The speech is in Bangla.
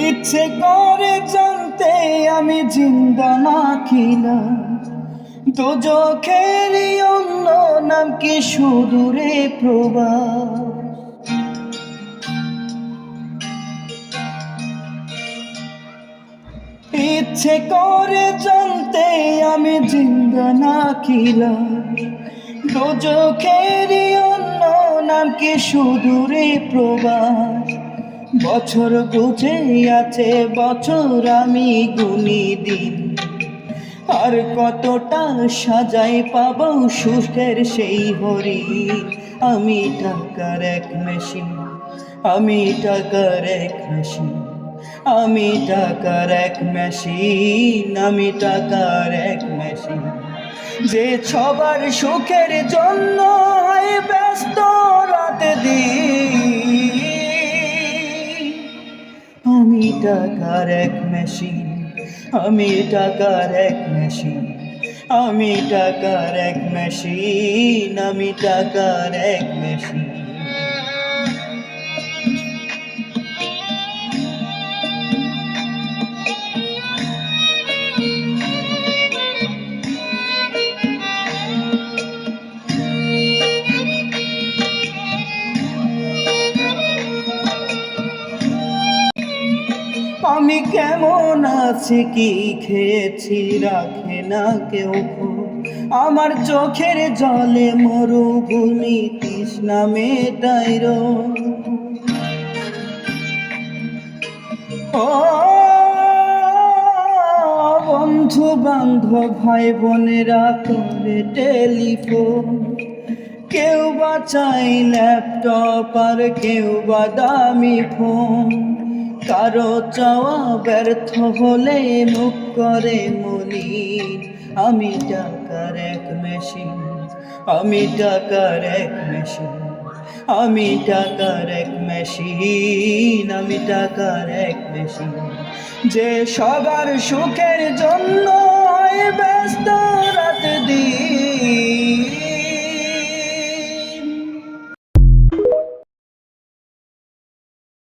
ইচ্ছে করে জানতে আমি জিন্দা নাকি না, দোজখেরই অন্য নাম কি সুদূরে প্রবাস। ইচ্ছে করে জানতে আমি জিন্দা নাকি না, দোজখেরই অন্য নাম কি সুদূরে প্রবাস। বছর গুছে আছে বছর আমি গুনি দিন, আর কতটা সাজাই পাবো সুখের সেই হরিণ। আমি টাকার এক মেশিন, আমি টাকার এক মেশিন, আমি টাকার এক মেশিন, আমি টাকার এক মেশিন, যে সবার সুখের জন্য হয় ব্যস্ত রাত দিন। আমি টাকার এক মেশিন, আমি টাকার এক মেশিন, আমি টাকার এক মেশিন, আমি টাকার এক মেশিন। আমি কেমন আছি কি খেয়েছি রাখে না কেউ খোঁজ, আমার চোখের জলে মরুভূমি তৃষ্ণা মেটাই রোজ। ও বন্ধু বান্ধব ভাই বোনেরা করে টেলিফোন, কেউ বা চাই ল্যাপটপ আর কেউ বা দামি ফোন। কারো চাওয়া ব্যর্থ হলে মুখ করে মলিন। আমি টাকার এক মেশিন, আমি টাকার এক মেশিন, আমি টাকার এক মেশিন, আমি টাকার এক মেশিন, যে সবার সুখের জন্য হয় ব্যস্ত